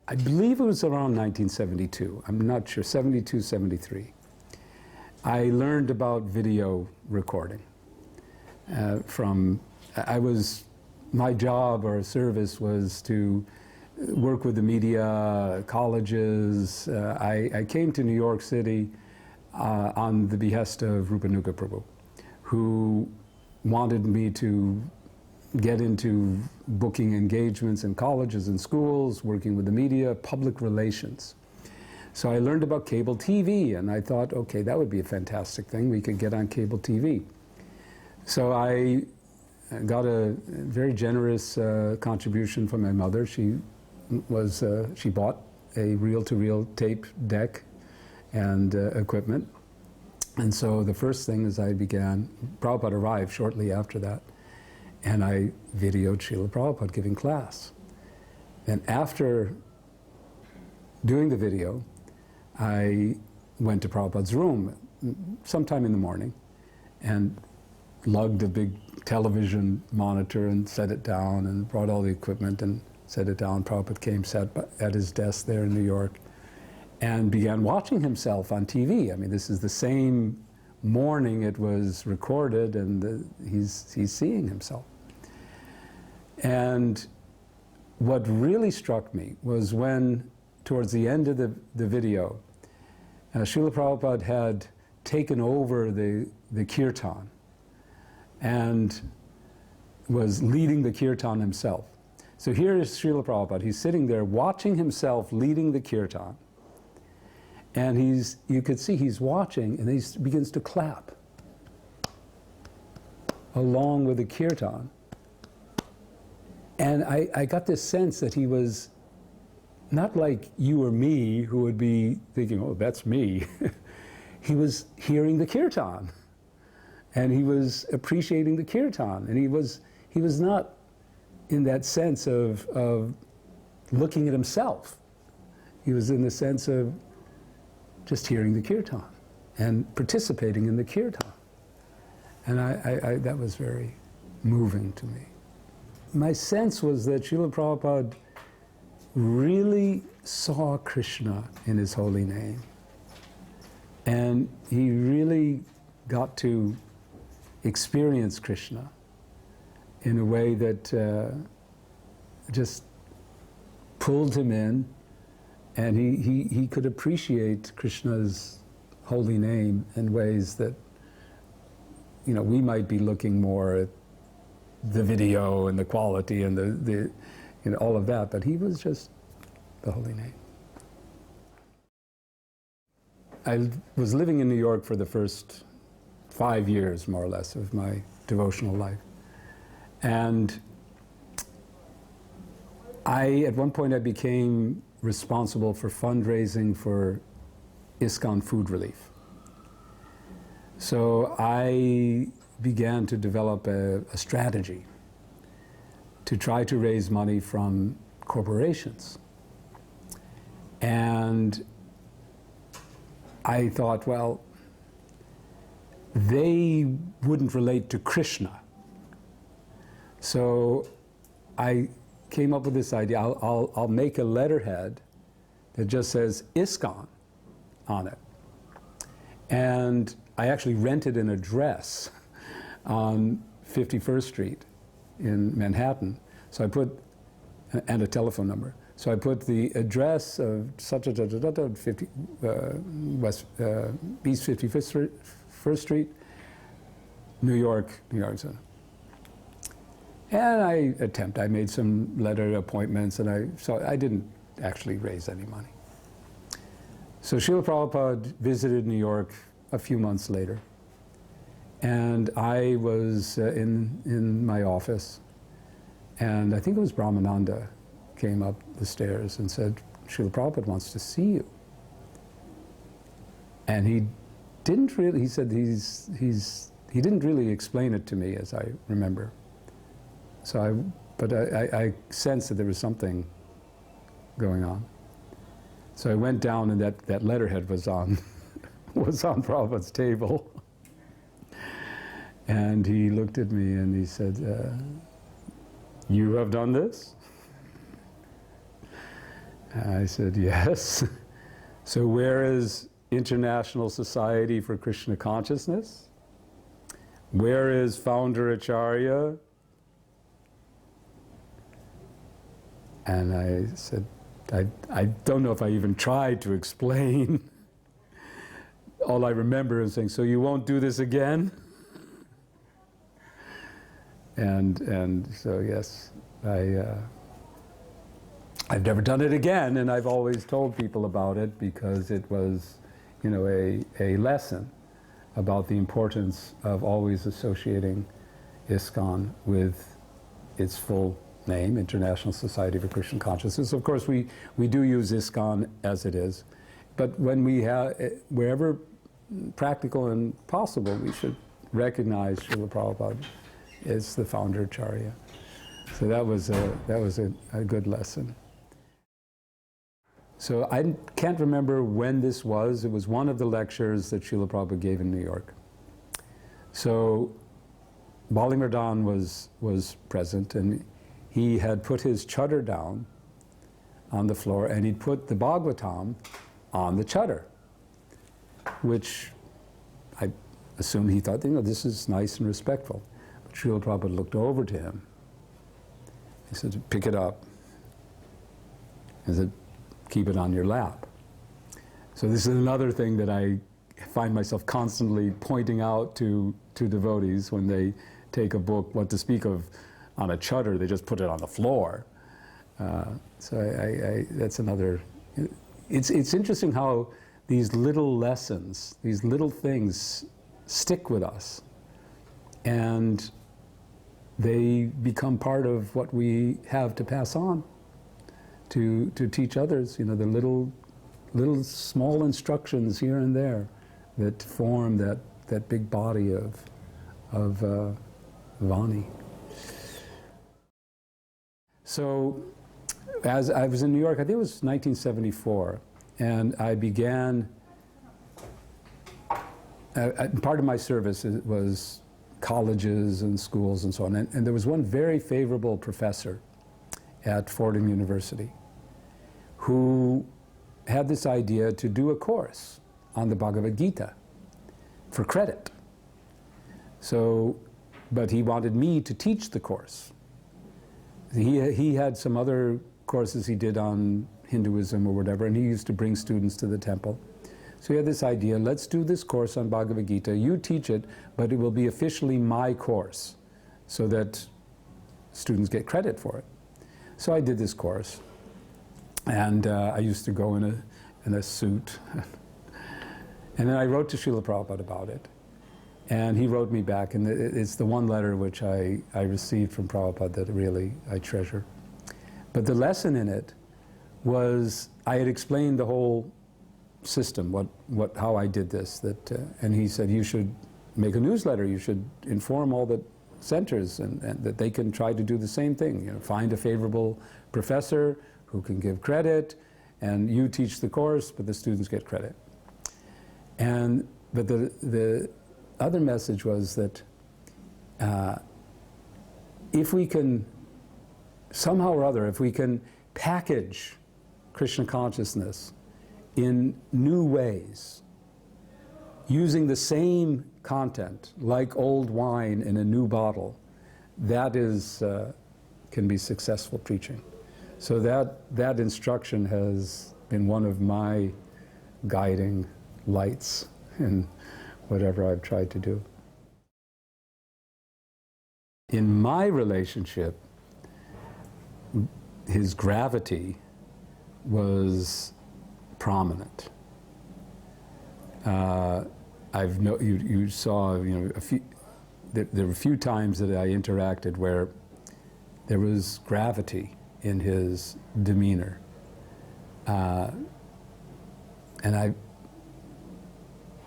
I believe it was around 1972. I'm not sure, 72, 73. I learned about video recording my job or service was to work with the media, colleges. I came to New York City on the behest of Rupanuga Prabhu, who wanted me to get into booking engagements in colleges and schools, working with the media, public relations. So I learned about cable TV, and I thought, okay, that would be a fantastic thing. We could get on cable TV. So I got a very generous contribution from my mother. She bought a reel-to-reel tape deck and equipment. And so the first thing is Prabhupada arrived shortly after that, and I videoed Srila Prabhupada giving class. And after doing the video, I went to Prabhupada's room sometime in the morning and lugged a big television monitor and set it down and brought all the equipment and set it down. Prabhupada came, sat at his desk there in New York and began watching himself on TV. I mean, this is the same morning it was recorded, and he's seeing himself. And what really struck me was when, towards the end of the video, Srila Prabhupada had taken over the kirtan and was leading the kirtan himself. So here is Srila Prabhupada. He's sitting there watching himself leading the kirtan. And you could see he's watching, and he begins to clap along with the kirtan. And I got this sense that he was not like you or me who would be thinking, oh, that's me. He was hearing the kirtan, and he was appreciating the kirtan, and he was not in that sense of looking at himself. He was in the sense of just hearing the kirtan and participating in the kirtan. And that was very moving to me. My sense was that Srila Prabhupada really saw Krishna in his holy name. And he really got to experience Krishna in a way that just pulled him in, and he could appreciate Krishna's holy name in ways that, you know, we might be looking more at the video and the quality and the you know, all of that, but he was just the holy name. I was living in New York for the first 5 years, more or less, of my devotional life. And at one point I became responsible for fundraising for ISKCON Food Relief. So I began to develop a strategy to try to raise money from corporations. And I thought, well, they wouldn't relate to Krishna. So I came up with this idea. I'll make a letterhead that just says ISKCON on it. And I actually rented an address on 51st Street in Manhattan. So I put, and a telephone number. So I put the address of such a East 51st Street, New York. And I made some letter appointments, and so I didn't actually raise any money. So Srila Prabhupada visited New York a few months later, and I was in my office, and I think it was Brahmananda came up the stairs and said, Srila Prabhupada wants to see you. And he didn't really, he said he didn't really explain it to me, as I remember. So I sensed that there was something going on. So I went down, and that letterhead was on Prabhupada's table. And he looked at me and he said, you have done this? I said, yes. So where is International Society for Krishna Consciousness? Where is Founder Acharya? And I said, I don't know if I even tried to explain. All I remember is saying, so you won't do this again? And so yes, I've never done it again, and I've always told people about it because it was, you know, a lesson about the importance of always associating ISKCON with its full name, International Society for Krishna Consciousness. Of course, we do use ISKCON as it is, but when we have, wherever practical and possible, we should recognize Srila Prabhupada as the founder Acharya. So that was a good lesson. So I can't remember when this was. It was one of the lectures that Srila Prabhupada gave in New York. So Balimardan was present, and he had put his chudder down on the floor, and he'd put the Bhagavatam on the chudder, which I assume he thought, you know, this is nice and respectful. But Srila Prabhupada looked over to him. He said, pick it up. He said, keep it on your lap. So this is another thing that I find myself constantly pointing out to devotees when they take a book, what to speak of on a chudder, they just put it on the floor. So that's another, it's interesting how these little lessons, these little things stick with us, and they become part of what we have to pass on to teach others, you know, the little small instructions here and there that form that big body of Vani. So as I was in New York, I think it was 1974, and I began, part of my service was colleges and schools and so on, and there was one very favorable professor at Fordham University who had this idea to do a course on the Bhagavad-gita for credit. So, but he wanted me to teach the course. He had some other courses he did on Hinduism or whatever, and he used to bring students to the temple. So he had this idea, let's do this course on Bhagavad-gita, you teach it, but it will be officially my course, so that students get credit for it. So I did this course, and I used to go in a suit. And then I wrote to Srila Prabhupada about it. And he wrote me back, and it's the one letter which I received from Prabhupada that really I treasure. But the lesson in it was, I had explained the whole system, how I did this, and he said, you should make a newsletter, you should inform all the centers, and that they can try to do the same thing. You know, find a favorable professor who can give credit, and you teach the course, but the students get credit. But the other message was that if we can, somehow or other, if we can package Krishna consciousness in new ways, using the same content, like old wine in a new bottle, that is, can be successful preaching. So that instruction has been one of my guiding lights in whatever I've tried to do. In my relationship, his gravity was prominent. You saw, you know, there were a few times that I interacted where there was gravity in his demeanor, and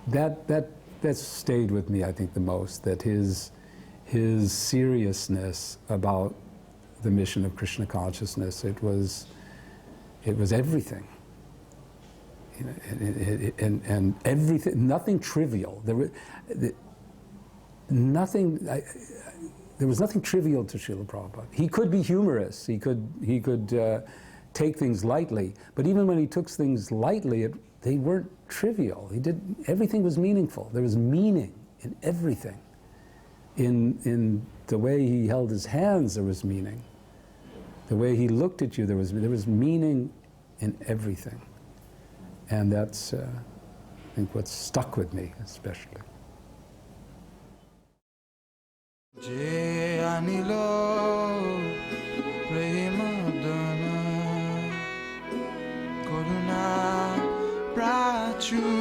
that stayed with me, I think, the most. That his seriousness about the mission of Krishna consciousness, it was everything. You know, and everything, nothing trivial. There was nothing trivial to Srila Prabhupada. He could be humorous. He could take things lightly. But even when he took things lightly, they weren't trivial. Everything was meaningful. There was meaning in everything. In the way he held his hands, there was meaning. The way he looked at you, there was meaning in everything. And that's, I think, what's stuck with me, especially. Karuna prachu